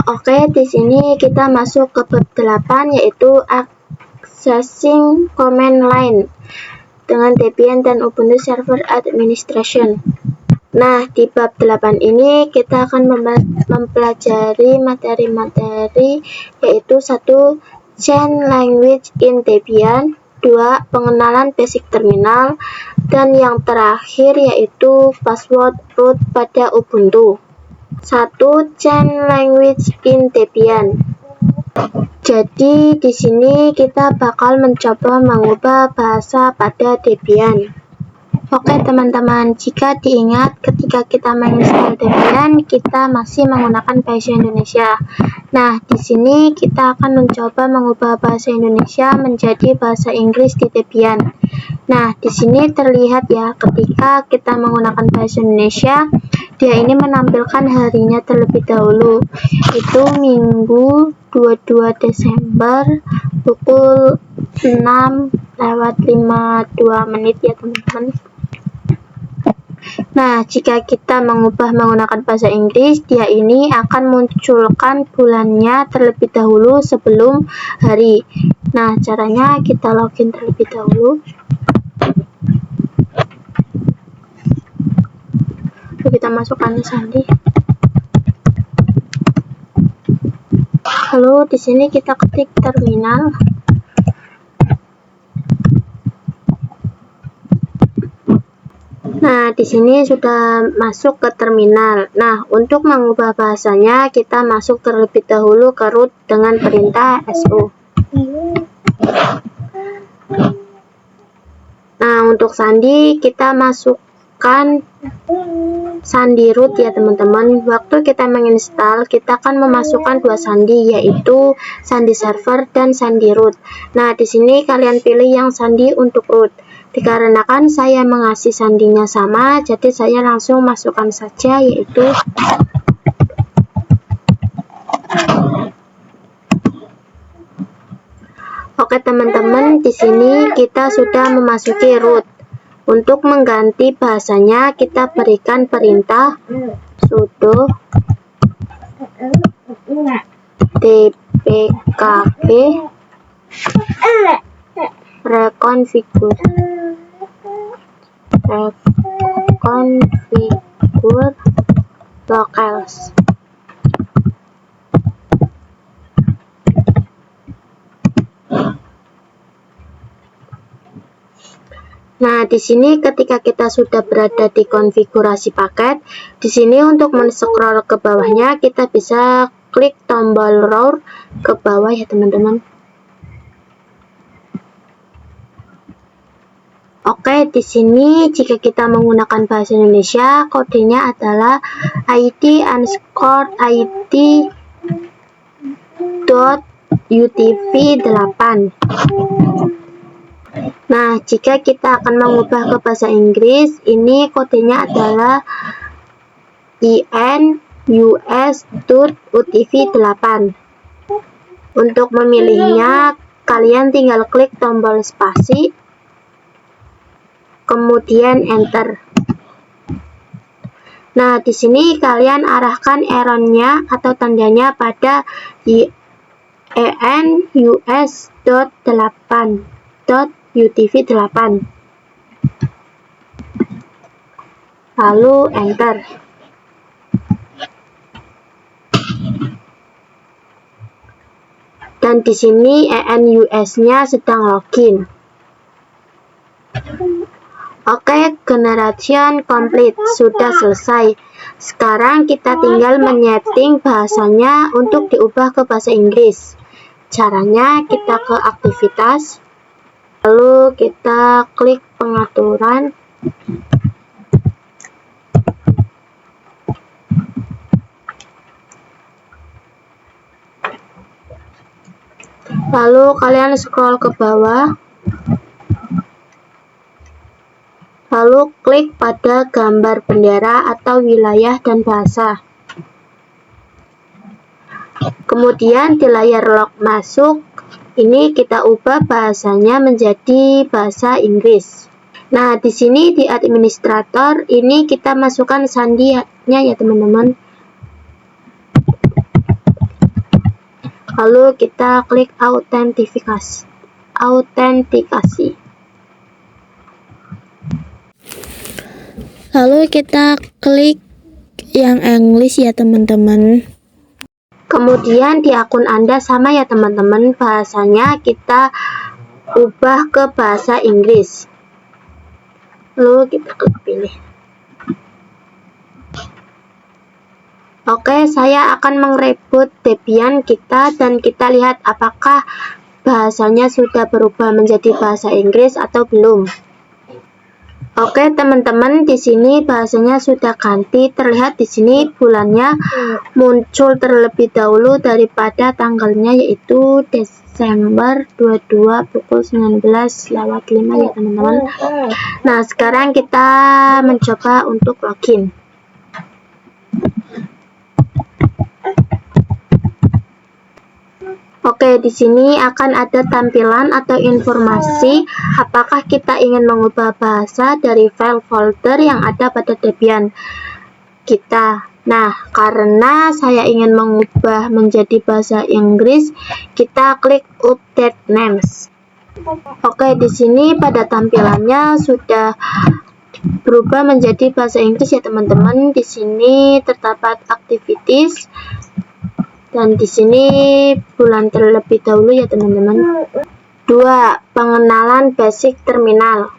Oke, di sini kita masuk ke bab 8 yaitu Accessing Command Line dengan Debian dan Ubuntu Server Administration. Nah, di bab 8 ini kita akan mempelajari materi-materi yaitu 1. Change Language in Debian, 2. Pengenalan basic terminal, dan yang terakhir yaitu password root pada Ubuntu. 1. Change Language in Debian. Jadi di sini kita bakal mencoba mengubah bahasa pada Debian. Oke teman-teman, jika diingat ketika kita menginstal Debian, kita masih menggunakan bahasa Indonesia. Nah, di sini kita akan mencoba mengubah bahasa Indonesia menjadi bahasa Inggris di Debian. Nah, di sini terlihat ya, ketika kita menggunakan bahasa Indonesia, dia ini menampilkan harinya terlebih dahulu. Itu Minggu 22 Desember pukul 6:52 ya teman-teman. Nah, jika kita menggunakan bahasa Inggris, dia ini akan munculkan bulannya terlebih dahulu sebelum hari. Nah, caranya kita login terlebih dahulu. Lalu kita masukkan sandi. Lalu di sini kita ketik terminal. Nah, di sini sudah masuk ke terminal. Nah, untuk mengubah bahasanya, kita masuk terlebih dahulu ke root dengan perintah su. Nah, untuk sandi, kita masukkan sandi root ya teman-teman. Waktu kita menginstal, kita akan memasukkan 2 sandi, yaitu sandi server dan sandi root. Nah, di sini kalian pilih yang sandi untuk root. Dikarenakan saya mengasih sandinya sama, jadi saya langsung masukkan saja, yaitu Oke teman-teman, di sini kita sudah memasuki root. Untuk mengganti bahasanya, kita berikan perintah sudo dpkg reconfigure locales. Nah, di sini ketika kita sudah berada di konfigurasi paket, di sini untuk men-scroll ke bawahnya kita bisa klik tombol roar ke bawah ya teman-teman. Oke, di sini jika kita menggunakan bahasa Indonesia, kodenya adalah id_id.utv8. Nah, jika kita akan mengubah ke bahasa Inggris, ini kodenya adalah inus.utv8. Untuk memilihnya, kalian tinggal klik tombol spasi, kemudian enter. Nah, di sini kalian arahkan arrow-nya atau tandanya pada inus.8.utv8. Lalu enter. Dan di sini enus-nya sedang login. Oke, generation complete, sudah selesai. Sekarang kita tinggal menyeting bahasanya untuk diubah ke bahasa Inggris. Caranya kita ke aktivitas, lalu kita klik pengaturan. Lalu kalian scroll ke bawah. Lalu klik pada gambar bendera atau wilayah dan bahasa. Kemudian di layar log masuk, ini kita ubah bahasanya menjadi bahasa Inggris. Nah, di sini di administrator ini kita masukkan sandinya ya teman-teman. Lalu kita klik autentikasi. Lalu kita klik yang English ya teman-teman. Kemudian di akun Anda sama ya teman-teman, bahasanya kita ubah ke bahasa Inggris. Lalu kita klik pilih. Oke, saya akan mengreboot Debian kita dan kita lihat apakah bahasanya sudah berubah menjadi bahasa Inggris atau belum. Oke, teman-teman, di sini bahasanya sudah ganti. Terlihat di sini bulannya muncul terlebih dahulu daripada tanggalnya, yaitu Desember 22 pukul 19.05 ya teman-teman. Nah, sekarang kita mencoba untuk login. Oke, di sini akan ada tampilan atau informasi apakah kita ingin mengubah bahasa dari file folder yang ada pada Debian kita. Nah, karena saya ingin mengubah menjadi bahasa Inggris, kita klik Update Names. Oke, di sini pada tampilannya sudah berubah menjadi bahasa Inggris ya teman-teman. Di sini terdapat activities. Dan di sini bulan terlebih dahulu ya teman-teman. 2. Pengenalan basic terminal.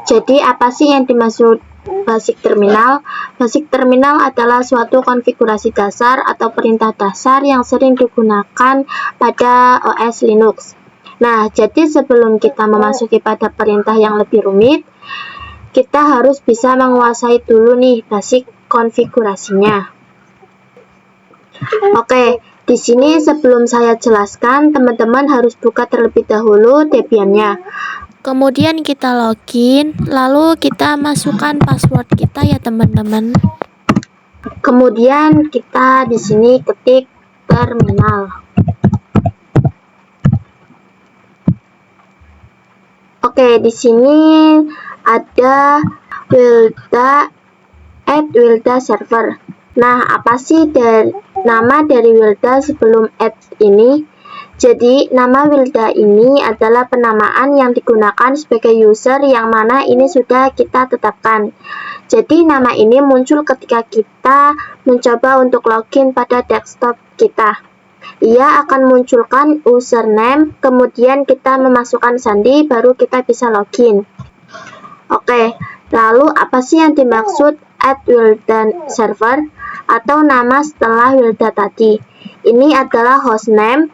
Jadi apa sih yang dimaksud basic terminal? Basic terminal adalah suatu konfigurasi dasar atau perintah dasar yang sering digunakan pada OS Linux. Nah, jadi sebelum kita memasuki pada perintah yang lebih rumit, kita harus bisa menguasai dulu nih basic konfigurasinya. Oke, di sini sebelum saya jelaskan, teman-teman harus buka terlebih dahulu Debian-nya. Kemudian kita login, lalu kita masukkan password kita ya teman-teman. Kemudian kita di sini ketik terminal. Oke, di sini ada wilda server. Nah, apa sih nama dari wilda sebelum add ini? Jadi, nama wilda ini adalah penamaan yang digunakan sebagai user yang mana ini sudah kita tetapkan. Jadi, nama ini muncul ketika kita mencoba untuk login pada desktop kita. Ia akan munculkan username, kemudian kita memasukkan sandi, baru kita bisa login. Oke, lalu apa sih yang dimaksud add wilda server atau nama setelah wilda tadi? Ini adalah hostname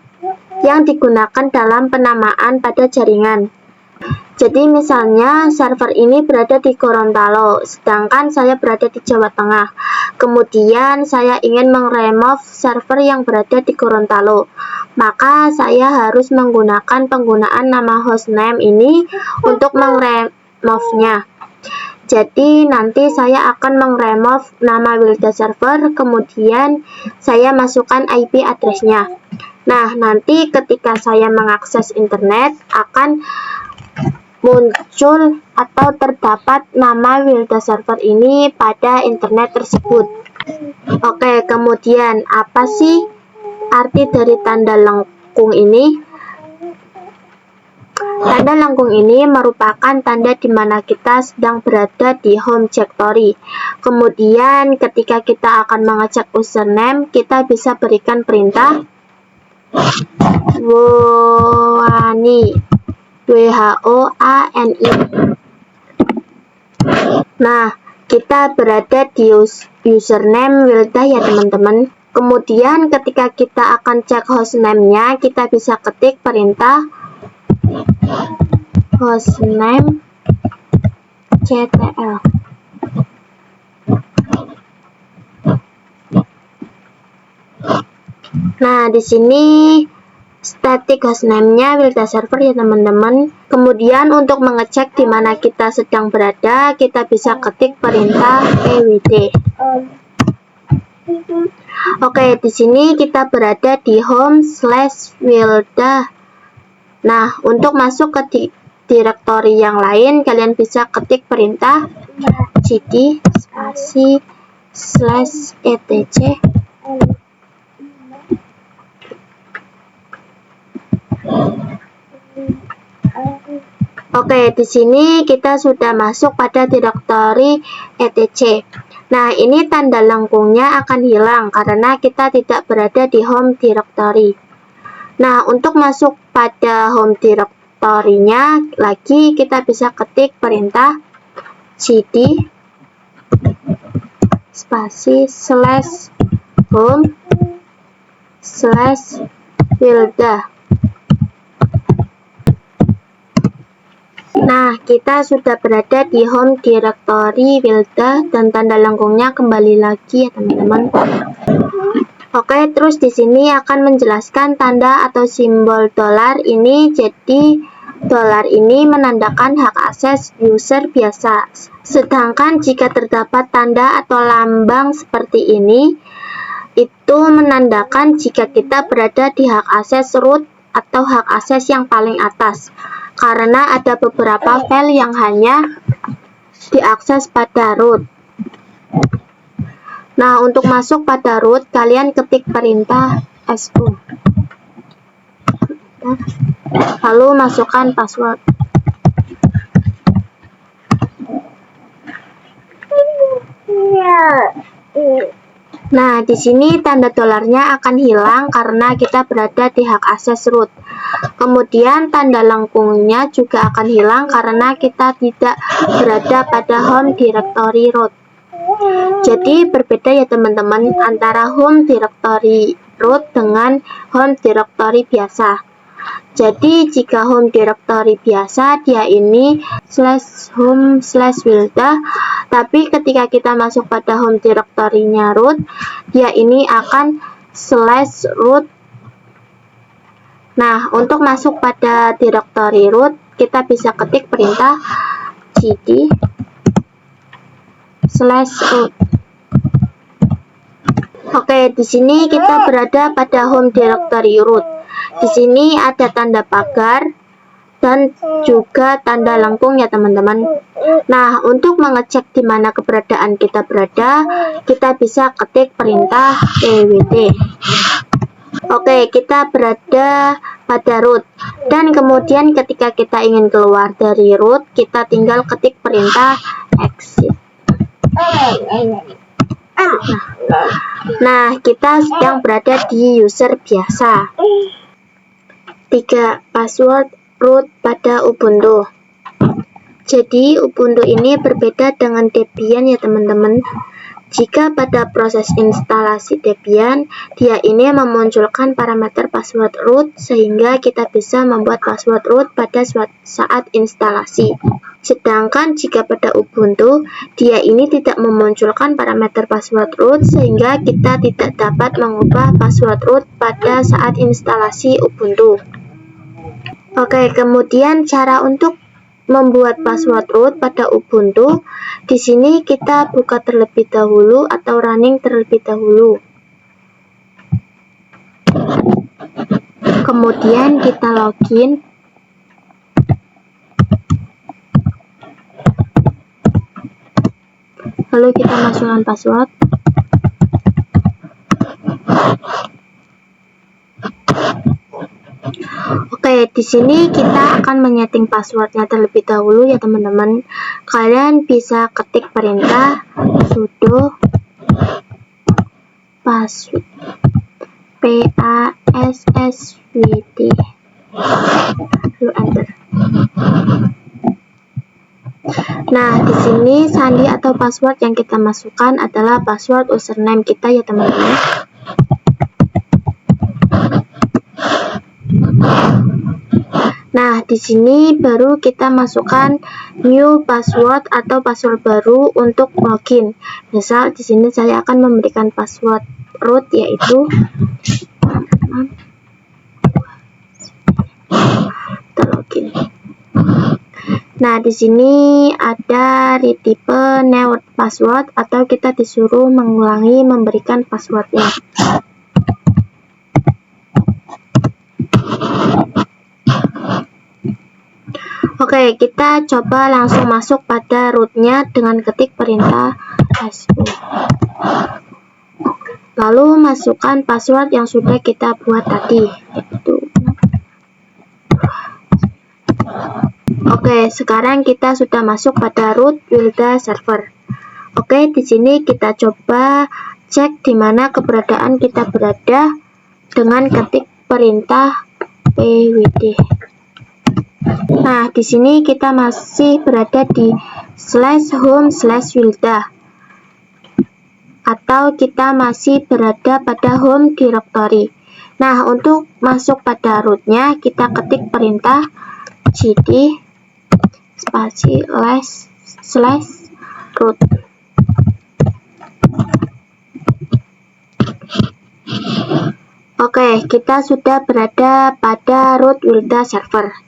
yang digunakan dalam penamaan pada jaringan. Jadi misalnya server ini berada di Gorontalo, sedangkan saya berada di Jawa Tengah. Kemudian saya ingin mengremove server yang berada di Gorontalo. Maka saya harus menggunakan penggunaan nama hostname ini untuk mengremove-nya. Jadi nanti saya akan mengremove nama wilda server, kemudian saya masukkan IP address-nya. Nah, nanti ketika saya mengakses internet akan muncul atau terdapat nama wilda server ini pada internet tersebut. Oke, kemudian apa sih arti dari tanda lengkung ini? Tanda lengkung ini merupakan tanda di mana kita sedang berada di home directory. Kemudian ketika kita akan mengecek username, kita bisa berikan perintah WHOANI. Nah, kita berada di username wilda ya teman-teman. Kemudian ketika kita akan cek hostname-nya, kita bisa ketik perintah hostname ctl. Nah, di sini static hostname-nya wilda server ya teman-teman. Kemudian untuk mengecek di mana kita sedang berada, kita bisa ketik perintah ewd. Oke, di sini kita berada di home/wilda. Nah, untuk masuk ke direktori yang lain, kalian bisa ketik perintah cd /etc. Oke, di sini kita sudah masuk pada directory etc. Nah, ini tanda lengkungnya akan hilang karena kita tidak berada di home directory. Nah, untuk masuk pada home directory-nya lagi kita bisa ketik perintah cd spasi /home/wilda. Nah, kita sudah berada di home directory Wilda dan tanda lengkungnya kembali lagi ya teman-teman. Oke, terus di sini akan menjelaskan tanda atau simbol dolar ini. Jadi, dolar ini menandakan hak akses user biasa. Sedangkan jika terdapat tanda atau lambang seperti ini, itu menandakan jika kita berada di hak akses root atau hak akses yang paling atas. Karena ada beberapa file yang hanya diakses pada root. Nah, untuk masuk pada root, kalian ketik perintah su. Lalu masukkan password. Nah, di sini tanda dolarnya akan hilang karena kita berada di hak akses root. Kemudian tanda lengkungnya juga akan hilang karena kita tidak berada pada home directory root. Jadi berbeda ya teman-teman antara home directory root dengan home directory biasa. Jadi jika home directory biasa dia ini /home/wilda, tapi ketika kita masuk pada home directory-nya root, dia ini akan /root. Nah, untuk masuk pada directory root, kita bisa ketik perintah cd /root. Oke, di sini kita berada pada home directory root. Di sini ada tanda pagar dan juga tanda lengkung ya teman-teman. Nah, untuk mengecek di mana keberadaan kita berada, kita bisa ketik perintah pwd. Oke, kita berada pada root. Dan kemudian ketika kita ingin keluar dari root, kita tinggal ketik perintah exit. Nah, kita sedang berada di user biasa. 3. Password root pada Ubuntu. Jadi Ubuntu ini berbeda dengan Debian ya teman-teman. Jika pada proses instalasi Debian, dia ini memunculkan parameter password root sehingga kita bisa membuat password root pada saat instalasi. Sedangkan jika pada Ubuntu, dia ini tidak memunculkan parameter password root sehingga kita tidak dapat mengubah password root pada saat instalasi Ubuntu. Oke, kemudian cara untuk membuat password root pada Ubuntu, di sini kita buka terlebih dahulu atau running terlebih dahulu. Kemudian kita login. Lalu kita masukkan password. Oke, di sini kita akan menyeting passwordnya terlebih dahulu ya teman-teman. Kalian bisa ketik perintah sudo password passwd, lalu enter. Nah, di sini sandi atau password yang kita masukkan adalah password username kita ya teman-teman. Nah, di sini baru kita masukkan new password atau password baru untuk login. Misal di sini saya akan memberikan password root yaitu login. Nah, di sini ada retipe new password atau kita disuruh mengulangi memberikan passwordnya. Oke, kita coba langsung masuk pada rootnya dengan ketik perintah su. Lalu masukkan password yang sudah kita buat tadi, yaitu Oke, sekarang kita sudah masuk pada root Wilda server. Oke, di sini kita coba cek di mana keberadaan kita berada dengan ketik perintah pwd. Nah, di sini kita masih berada di /home/wilda, atau kita masih berada pada home directory. Nah, untuk masuk pada rootnya, kita ketik perintah cd spasi /root. Oke, kita sudah berada pada root Wilda server.